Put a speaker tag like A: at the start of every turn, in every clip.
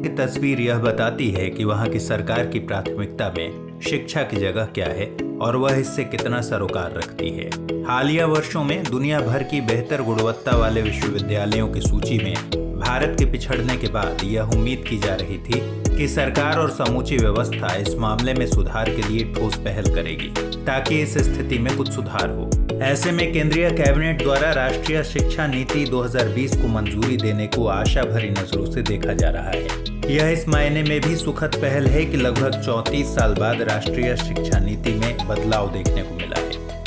A: की तस्वीर यह बताती है कि वहाँ की सरकार की प्राथमिकता में शिक्षा की जगह क्या है और वह इससे कितना सरोकार रखती है। हालिया वर्षों में दुनिया भर की बेहतर गुणवत्ता वाले विश्वविद्यालयों की सूची में भारत के पिछड़ने के बाद यह उम्मीद की जा रही थी कि सरकार और समूची व्यवस्था इस मामले में सुधार के लिए ठोस पहल करेगी ताकि इस स्थिति में कुछ सुधार हो। ऐसे में केंद्रीय कैबिनेट द्वारा राष्ट्रीय शिक्षा नीति 2020 को मंजूरी देने को आशा भरी नजरों से देखा जा रहा है। यह इस मायने में भी सुखद पहल है कि लगभग 34 साल बाद राष्ट्रीय शिक्षा नीति में बदलाव देखने को मिला है।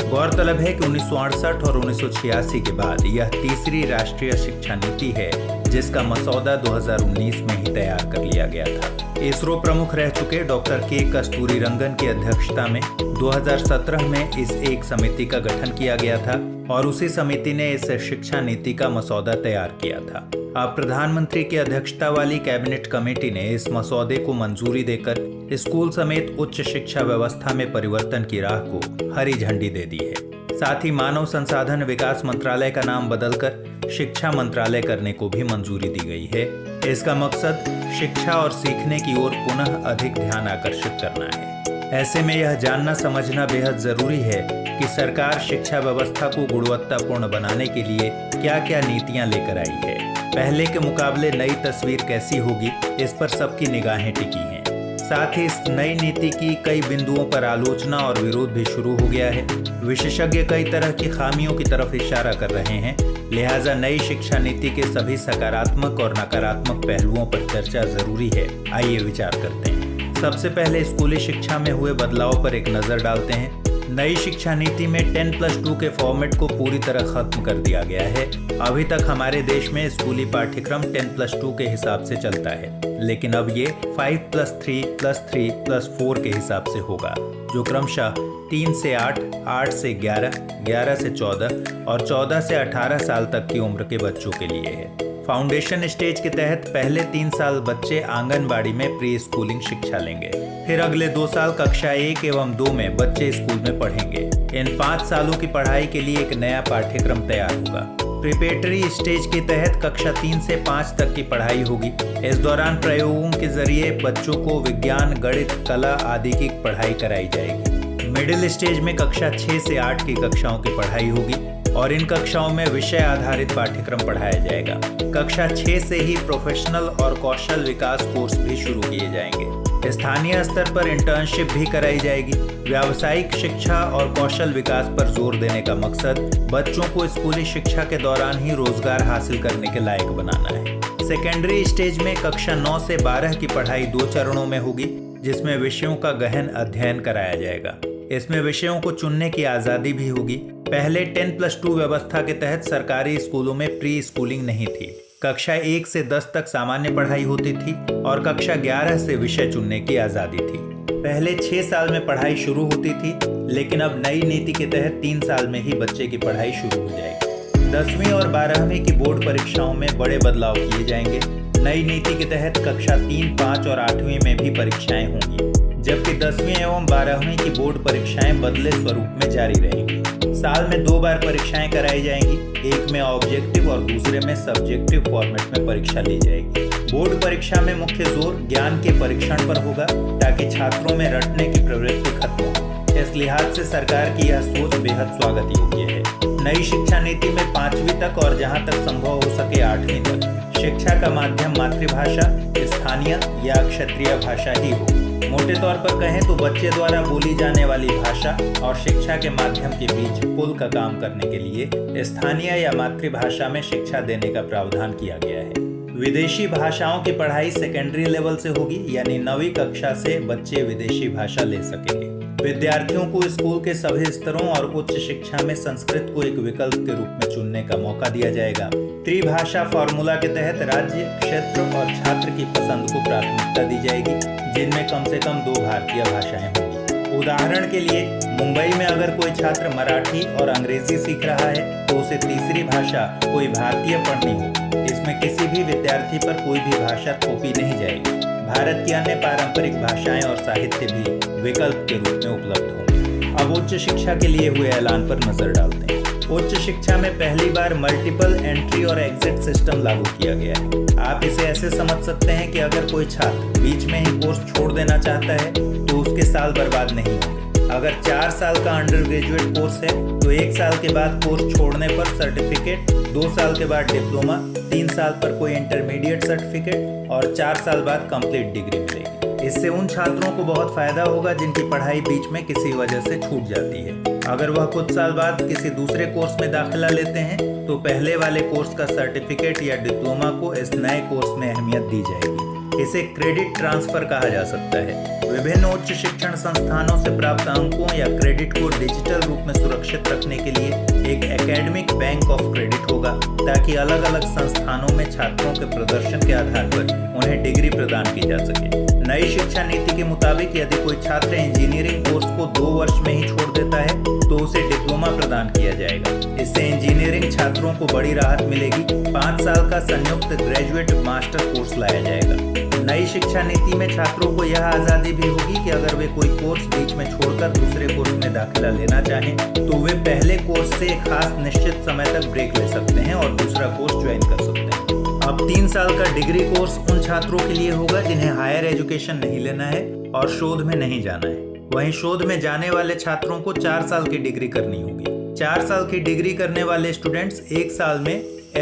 A: गौरतलब है कि 1968 और 1986 के बाद यह तीसरी राष्ट्रीय शिक्षा नीति है जिसका मसौदा 2019 में ही तैयार कर लिया गया था। इसरो प्रमुख रह चुके डॉक्टर के कस्तूरीरंगन की अध्यक्षता में 2017 में इस एक समिति का गठन किया गया था और उसी समिति ने इस शिक्षा नीति का मसौदा तैयार किया था। अब प्रधानमंत्री की अध्यक्षता वाली कैबिनेट कमेटी ने इस मसौदे को मंजूरी देकर स्कूल समेत उच्च शिक्षा व्यवस्था में परिवर्तन की राह को हरी झंडी दे दी है। साथ ही मानव संसाधन विकास मंत्रालय का नाम बदलकर शिक्षा मंत्रालय करने को भी मंजूरी दी गई है। इसका मकसद शिक्षा और सीखने की ओर पुनः अधिक ध्यान आकर्षित करना है। ऐसे में यह जानना समझना बेहद जरूरी है कि सरकार शिक्षा व्यवस्था को गुणवत्तापूर्ण बनाने के लिए क्या क्या नीतियां लेकर आई है। पहले के मुकाबले नई तस्वीर कैसी होगी, इस पर सबकी निगाहें टिकी हैं। साथ ही इस नई नीति की कई बिंदुओं पर आलोचना और विरोध भी शुरू हो गया है। विशेषज्ञ कई तरह की खामियों की तरफ इशारा कर रहे हैं, लिहाजा नई शिक्षा नीति के सभी सकारात्मक और नकारात्मक पहलुओं पर चर्चा जरूरी है। आइए विचार करते हैं। सबसे पहले स्कूली शिक्षा में हुए बदलाव पर एक नजर डालते हैं। नई शिक्षा नीति में 10+2 के फॉर्मेट को पूरी तरह खत्म कर दिया गया है। अभी तक हमारे देश में स्कूली पाठ्यक्रम 10+2 के हिसाब से चलता है, लेकिन अब ये 5+3+3+4 के हिसाब से होगा, जो क्रमशः 3 से 8, 8 से 11, 11 से 14 और 14 से 18 साल तक की उम्र के बच्चों के लिए है। फाउंडेशन स्टेज के तहत पहले 3 साल बच्चे आंगनबाड़ी में प्री स्कूलिंग शिक्षा लेंगे। फिर अगले 2 साल कक्षा 1 एवं 2 में बच्चे स्कूल में पढ़ेंगे। इन 5 सालों की पढ़ाई के लिए एक नया पाठ्यक्रम तैयार होगा। प्रिपरेटरी स्टेज के तहत कक्षा 3 से 5 तक की पढ़ाई होगी। इस दौरान प्रयोगों के जरिए बच्चों को विज्ञान, गणित, कला आदि की पढ़ाई कराई जाएगी। मिडिल स्टेज में कक्षा 6 से 8 की कक्षाओं की पढ़ाई होगी और इन कक्षाओं में विषय आधारित पाठ्यक्रम पढ़ाया जाएगा। कक्षा 6 से ही प्रोफेशनल और कौशल विकास कोर्स भी शुरू किए जाएंगे। स्थानीय स्तर पर इंटर्नशिप भी कराई जाएगी। व्यावसायिक शिक्षा और कौशल विकास पर जोर देने का मकसद बच्चों को स्कूली शिक्षा के दौरान ही रोजगार हासिल करने के लायक बनाना है। सेकेंडरी स्टेज में कक्षा 9 से 12 की पढ़ाई 2 चरणों में होगी, जिसमें विषयों का गहन अध्ययन कराया जाएगा। इसमें विषयों को चुनने की आज़ादी भी होगी। पहले 10+2 व्यवस्था के तहत सरकारी स्कूलों में प्री स्कूलिंग नहीं थी। कक्षा 1 से 10 तक सामान्य पढ़ाई होती थी और कक्षा 11 से विषय चुनने की आज़ादी थी। पहले 6 साल में पढ़ाई शुरू होती थी, लेकिन अब नई नीति के तहत 3 साल में ही बच्चे की पढ़ाई शुरू हो जाएगी। 10वीं और 12वीं की बोर्ड परीक्षाओं में बड़े बदलाव किए जाएंगे। नई नीति के तहत कक्षा 3, 5 और 8वीं में भी परीक्षाएं होंगी, जबकि 10वीं एवं 12वीं की बोर्ड परीक्षाएं बदले स्वरूप में जारी रहेंगी। साल में 2 बार परीक्षाएं कराई जाएंगी, एक में ऑब्जेक्टिव और दूसरे में सब्जेक्टिव फॉर्मेट में परीक्षा ली जाएगी। बोर्ड परीक्षा में मुख्य जोर ज्ञान के परीक्षण पर होगा ताकि छात्रों में रटने की प्रवृत्ति खत्म हो। इस लिहाज से सरकार की यह सोच बेहद स्वागत योग्य है। नई शिक्षा नीति में 5वीं तक और जहां तक संभव हो सके 8वीं तक शिक्षा का माध्यम मातृभाषा, स्थानीय या क्षेत्रीय भाषा ही हो। मोटे तौर पर कहें तो बच्चे द्वारा बोली जाने वाली भाषा और शिक्षा के माध्यम के बीच पुल का काम करने के लिए स्थानीय या मातृभाषा में शिक्षा देने का प्रावधान किया गया है। विदेशी भाषाओं की पढ़ाई सेकेंडरी लेवल से होगी, यानी 9वीं कक्षा से बच्चे विदेशी भाषा ले सकेंगे। विद्यार्थियों को स्कूल के सभी स्तरों और उच्च शिक्षा में संस्कृत को एक विकल्प के रूप में चुनने का मौका दिया जाएगा। त्रिभाषा फॉर्मूला के तहत राज्य, क्षेत्र और छात्र की पसंद को प्राथमिकता दी जाएगी, जिनमें कम से कम 2 भारतीय भाषाएं होंगी। उदाहरण के लिए मुंबई में अगर कोई छात्र मराठी और अंग्रेजी सीख रहा है तो उसे तीसरी भाषा कोई भारतीय पढ़नी होगी। इसमें किसी भी विद्यार्थी पर कोई भी भाषा थोपी नहीं जाएगी। भारत की अन्य पारंपरिक भाषाएं और साहित्य भी विकल्प के रूप में उपलब्ध होंगे। अब उच्च शिक्षा के लिए हुए ऐलान पर नजर डालते हैं। उच्च शिक्षा में पहली बार मल्टीपल एंट्री और एग्जिट सिस्टम लागू किया गया है। आप इसे ऐसे समझ सकते हैं कि अगर कोई छात्र बीच में ही कोर्स छोड़ देना चाहता है तो उसके साल बर्बाद नहीं होंगे। अगर 4 साल का अंडर ग्रेजुएट कोर्स है तो 1 साल के बाद कोर्स छोड़ने पर सर्टिफिकेट, 2 साल के बाद डिप्लोमा, 3 साल पर कोई इंटरमीडिएट सर्टिफिकेट और 4 साल बाद कंप्लीट डिग्री मिलेगी। इससे उन छात्रों को बहुत फायदा होगा जिनकी पढ़ाई बीच में किसी वजह से छूट जाती है। अगर वह कुछ साल बाद किसी दूसरे कोर्स में दाखिला लेते हैं तो पहले वाले कोर्स का सर्टिफिकेट या डिप्लोमा को इस नए कोर्स में अहमियत दी जाएगी। इसे क्रेडिट ट्रांसफर कहा जा सकता है। विभिन्न उच्च शिक्षण संस्थानों से प्राप्त अंकों या क्रेडिट को डिजिटल रूप में सुरक्षित रखने के लिए एक एकेडमिक बैंक ऑफ क्रेडिट होगा, ताकि अलग अलग संस्थानों में छात्रों के प्रदर्शन के आधार पर उन्हें डिग्री प्रदान की जा सके। नई शिक्षा नीति के मुताबिक यदि कोई छात्र इंजीनियरिंग कोर्स को 2 वर्ष में ही छोड़ देता है तो उसे डिप्लोमा प्रदान किया जाएगा। इससे इंजीनियरिंग छात्रों को बड़ी राहत मिलेगी। 5 साल का संयुक्त ग्रेजुएट मास्टर कोर्स लाया जाएगा। नई शिक्षा नीति में छात्रों को यह आज़ादी भी होगी कि अगर वे कोई कोर्स बीच में छोड़कर दूसरे कोर्स में दाखिला लेना चाहें तो वे पहले कोर्स से एक खास निश्चित समय तक ब्रेक ले सकते हैं और दूसरा कोर्स ज्वाइन कर सकते हैं। अब 3 साल का डिग्री कोर्स उन छात्रों के लिए होगा जिन्हें हायर एजुकेशन नहीं लेना है और शोध में नहीं जाना है। वहीं शोध में जाने वाले छात्रों को 4 साल की डिग्री करनी होगी। 4 साल की डिग्री करने वाले स्टूडेंट्स 1 साल में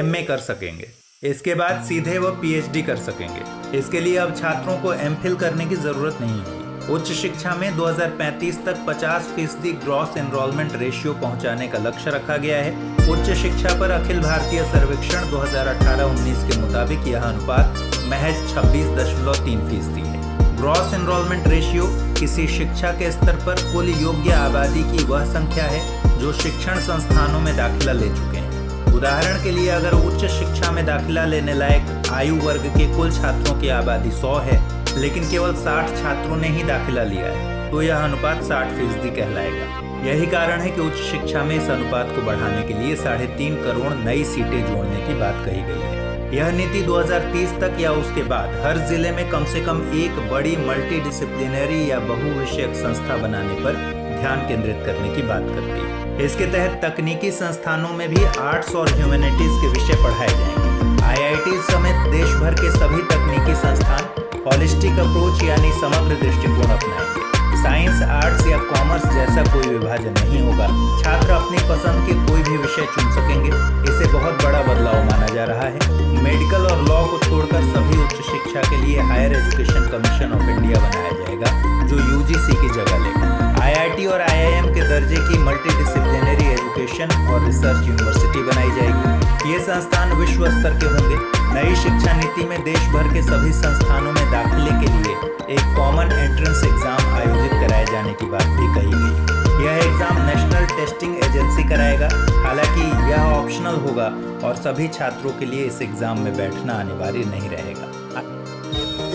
A: MA कर सकेंगे। इसके बाद सीधे वो PhD कर सकेंगे। इसके लिए अब छात्रों को MPhil करने की जरूरत नहीं होगी। उच्च शिक्षा में 2035 तक 50% ग्रॉस एनरोलमेंट रेशियो पहुंचाने का लक्ष्य रखा गया है। उच्च शिक्षा पर अखिल भारतीय सर्वेक्षण 2018-19 के मुताबिक यह अनुपात महज 26.3% है। ग्रॉस एनरोलमेंट रेशियो किसी शिक्षा के स्तर पर कुल योग्य आबादी की वह संख्या है जो शिक्षण संस्थानों में दाखिला ले चुके हैं। उदाहरण के लिए अगर उच्च शिक्षा में दाखिला लेने लायक आयु वर्ग के कुल छात्रों की आबादी 100 है, लेकिन केवल 60 छात्रों ने ही दाखिला लिया है, तो यह अनुपात 60% कहलाएगा। यही कारण है कि उच्च शिक्षा में इस अनुपात को बढ़ाने के लिए 3.5 करोड़ नई सीटें जोड़ने की बात कही गई है। यह नीति 2030 तक या उसके बाद हर जिले में कम से कम एक बड़ी मल्टी डिसिप्लिनरी या बहुविषयक संस्था बनाने पर ध्यान केंद्रित करने की बात करती है। इसके तहत तकनीकी संस्थानों में भी आर्ट्स और ह्यूमैनिटीज के विषय पढ़ाए जाएंगे। IIT समेत देश भर के सभी तकनीकी संस्थान हॉलिस्टिक अप्रोच यानी समग्र दृष्टिकोण अपनाएंगे। साइंस, आर्ट्स या कॉमर्स जैसा कोई विभाजन नहीं होगा। छात्र अपनी पसंद के कोई भी विषय चुन सकेंगे। इसे बहुत बड़ा बदलाव माना जा रहा है। मेडिकल और लॉ को छोड़कर सभी उच्च शिक्षा के लिए higher education commission of India बनाया जाएगा, जो UGC की जगह लेगा। IIT और IIM के दर्जे की मल्टी डिसिप्लिनरी एजुकेशन और रिसर्च यूनिवर्सिटी बनाई जाएगी। ये संस्थान विश्व स्तर के होंगे। नई शिक्षा नीति में देश भर के सभी संस्थानों में दाखिले के लिए एक कॉमन एंट्रेंस एग्जाम आयोजित कराए जाने की बात भी कही गई। यह एग्जाम नेशनल टेस्टिंग एजेंसी कराएगा। हालांकि यह ऑप्शनल होगा और सभी छात्रों के लिए इस एग्जाम में बैठना अनिवार्य नहीं रहेगा।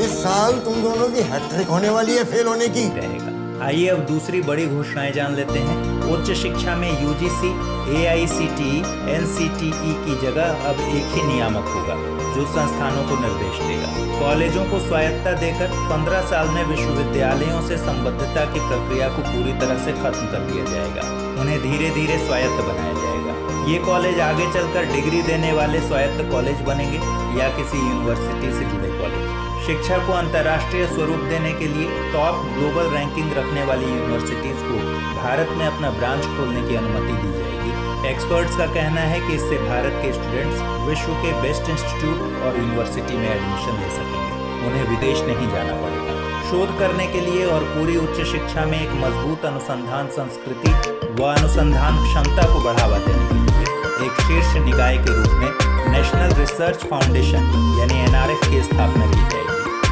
B: इस साल तुम दोनों की हैट्रिक होने वाली है फेल होने की
A: रहेगा। आइए अब दूसरी बड़ी घोषणाएं जान लेते हैं। उच्च शिक्षा में UGC, AICTE, NCTE की जगह अब एक ही नियामक होगा जो संस्थानों को निर्देश देगा। कॉलेजों को स्वायत्तता देकर 15 साल में विश्वविद्यालयों से संबद्धता की प्रक्रिया को पूरी तरह से खत्म कर दिया जाएगा। उन्हें धीरे धीरे स्वायत्त बनाया जाएगा। ये कॉलेज आगे चलकर डिग्री देने वाले स्वायत्त कॉलेज बनेंगे या किसी यूनिवर्सिटी से जुड़े कॉलेज। शिक्षा को अंतर्राष्ट्रीय स्वरूप देने के लिए टॉप ग्लोबल रैंकिंग रखने वाली यूनिवर्सिटीज को भारत में अपना ब्रांच खोलने की अनुमति दी जाएगी। एक्सपर्ट्स का कहना है कि इससे भारत के स्टूडेंट्स विश्व के बेस्ट इंस्टीट्यूट और यूनिवर्सिटी में एडमिशन ले सकेंगे। उन्हें विदेश नहीं जाना पड़ेगा। शोध करने के लिए और पूरी उच्च शिक्षा में एक मजबूत अनुसंधान संस्कृति व अनुसंधान क्षमता को बढ़ावा देने के लिए एक शीर्ष निकाय के रूप में नेशनल रिसर्च फाउंडेशन यानी NRF की स्थापना की जाएगी।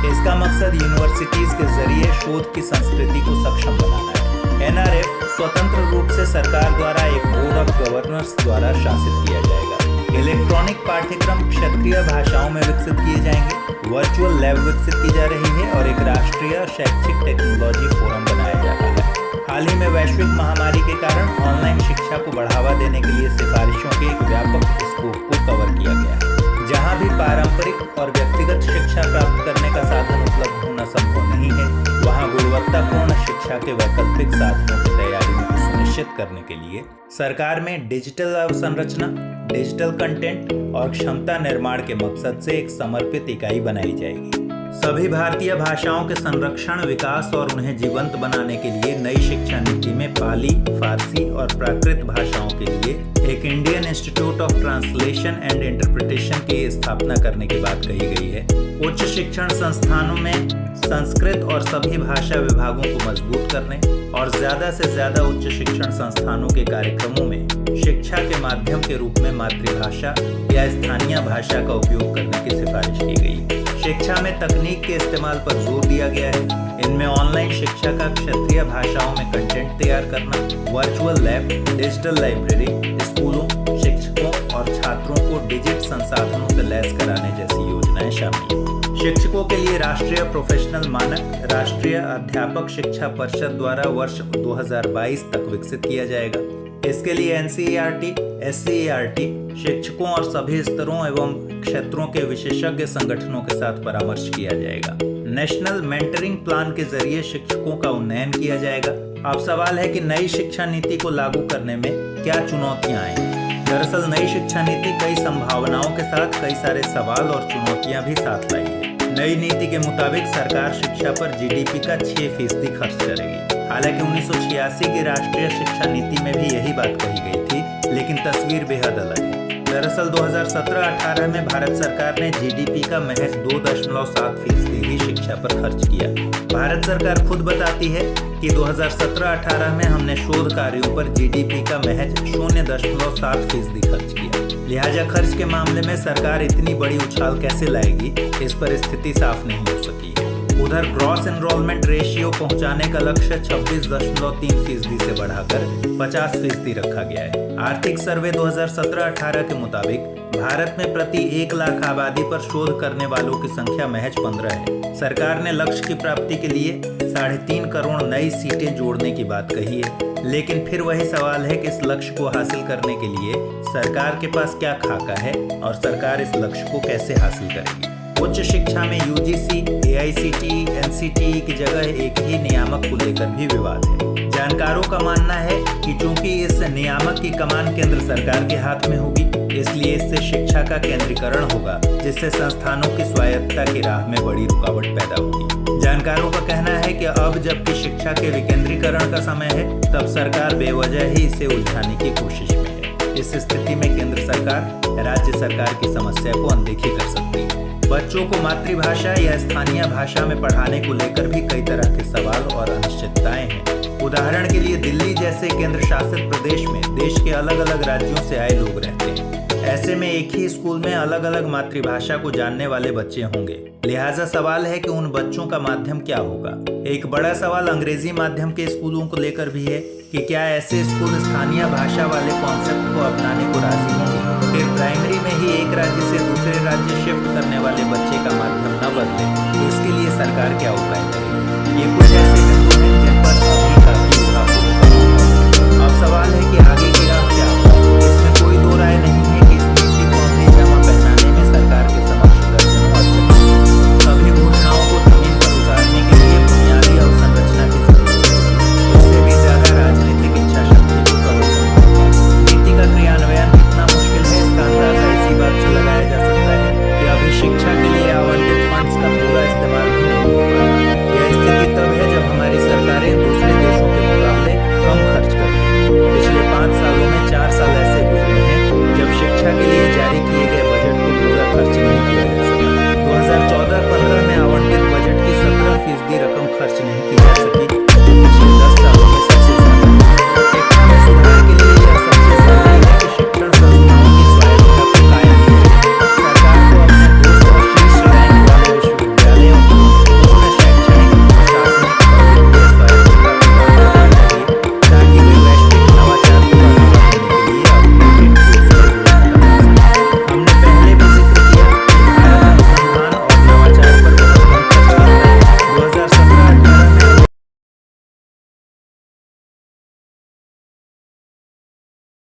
A: इसका मकसद यूनिवर्सिटीज के जरिए शोध की संस्कृति को सक्षम बनाना है। NRF स्वतंत्र रूप से सरकार द्वारा एक बोर्ड ऑफ गवर्नर्स द्वारा शासित किया जाएगा। इलेक्ट्रॉनिक पाठ्यक्रम क्षेत्रीय भाषाओं में विकसित किए जाएंगे। वर्चुअल लैब विकसित की जा रही है और एक राष्ट्रीय शैक्षिक टेक्नोलॉजी फोरम बनाया जा रहा है। हाल ही में वैश्विक महामारी के कारण ऑनलाइन शिक्षा को बढ़ावा देने के लिए सिफारिशों के एक व्यापक स्कोप को कवर किया गया है। जहाँ भी पारंपरिक और व्यक्तिगत शिक्षा प्राप्त करने का साधन उपलब्ध होना संभव नहीं है, वहाँ गुणवत्तापूर्ण शिक्षा के वैकल्पिक साधनों की तैयारी सुनिश्चित सुनिश्चित करने के लिए सरकार में डिजिटल अवसंरचना, डिजिटल कंटेंट और क्षमता निर्माण के मकसद से एक समर्पित इकाई बनाई जाएगी। सभी भारतीय भाषाओं के संरक्षण, विकास और उन्हें जीवंत बनाने के लिए नई शिक्षा नीति में पाली, फारसी और प्राकृत भाषाओं के लिए एक Indian institute of translation and interpretation की स्थापना करने की बात कही गई है। उच्च शिक्षण संस्थानों में संस्कृत और सभी भाषा विभागों को मजबूत करने और ज्यादा से ज्यादा उच्च शिक्षण संस्थानों के कार्यक्रमों में शिक्षा के माध्यम के रूप में मातृभाषा या स्थानीय भाषा का उपयोग करने की सिफारिश की गई है। शिक्षा में तकनीक के इस्तेमाल पर जोर दिया गया है। इनमें ऑनलाइन शिक्षा का क्षेत्रीय भाषाओं में कंटेंट तैयार करना, वर्चुअल लैब, डिजिटल लाइब्रेरी, स्कूलों, शिक्षकों और छात्रों को डिजिटल संसाधनों से लैस कराने जैसी योजनाएं शामिल हैं। शिक्षकों के लिए राष्ट्रीय प्रोफेशनल मानक राष्ट्रीय अध्यापक शिक्षा परिषद द्वारा वर्ष 2022 तक विकसित किया जाएगा। इसके लिए NCERT, SCERT शिक्षकों और सभी स्तरों एवं क्षेत्रों के विशेषज्ञ संगठनों के साथ परामर्श किया जाएगा। नेशनल मेंटरिंग प्लान के जरिए शिक्षकों का उन्नयन किया जाएगा। अब सवाल है कि नई शिक्षा नीति को लागू करने में क्या चुनौतियां आएंगी। दरअसल नई शिक्षा नीति कई संभावनाओं के साथ कई सारे सवाल और चुनौतियां भी साथ लाई है। नई नीति के मुताबिक सरकार शिक्षा पर GDP का 6% खर्च करेगी। हालांकि 1986 की राष्ट्रीय शिक्षा नीति में भी यही बात कही गई थी, लेकिन तस्वीर बेहद अलग है। दरअसल 2017-18 में भारत सरकार ने GDP का महज 2.7% ही शिक्षा पर खर्च किया। भारत सरकार खुद बताती है कि 2017-18 में हमने शोध कार्यों पर GDP का महज 0.7% खर्च किया। लिहाजा खर्च के मामले में सरकार इतनी बड़ी उछाल कैसे लाएगी, इस पर स्थिति साफ नहीं हो सकी है। उधर ग्रॉस एनरोलमेंट रेशियो पहुंचाने का लक्ष्य 26.3% से बढ़ाकर 50% रखा गया है। आर्थिक सर्वे 2017-18 के मुताबिक भारत में प्रति 1 लाख आबादी पर शोध करने वालों की संख्या महज 15 है। सरकार ने लक्ष्य की प्राप्ति के लिए 3.5 करोड़ नई सीटें जोड़ने की बात कही है, लेकिन फिर वही सवाल है कि इस लक्ष्य को हासिल करने के लिए सरकार के पास क्या खाका है और सरकार इस लक्ष्य को कैसे हासिल करेगी। उच्च शिक्षा में UGC, AICTE, NCTE की जगह एक ही नियामक को लेकर भी विवाद है। जानकारों का मानना है कि चूंकि इस नियामक की कमान केंद्र सरकार के हाथ में होगी, इसलिए इससे शिक्षा का केंद्रीकरण होगा, जिससे संस्थानों की स्वायत्तता की राह में बड़ी रुकावट पैदा होगी। जानकारों का कहना है कि अब जबकि शिक्षा के विकेंद्रीकरण का समय है, तब सरकार बेवजह ही इसे उलझाने की कोशिश में है। इस स्थिति में केंद्र सरकार राज्य सरकार की समस्या को अनदेखी कर सकती है। बच्चों को मातृभाषा या स्थानीय भाषा में पढ़ाने को लेकर भी कई तरह के सवाल और अनिश्चितताएं हैं। उदाहरण के लिए दिल्ली जैसे केंद्र शासित प्रदेश में देश के अलग अलग राज्यों से आए लोग रहते हैं। ऐसे में एक ही स्कूल में अलग अलग मातृभाषा को जानने वाले बच्चे होंगे। लिहाजा सवाल है कि उन बच्चों का माध्यम क्या होगा। एक बड़ा सवाल अंग्रेजी माध्यम के स्कूलों को लेकर भी है कि क्या ऐसे स्कूल स्थानीय भाषा वाले कॉन्सेप्ट को अपनाने को राजी होंगे। फिर प्राइमरी में ही एक राज्य से दूसरे राज्य शिफ्ट करने वाले बच्चे का माध्यम न बदले, तो इसके लिए सरकार क्या उपाय करेगी। ये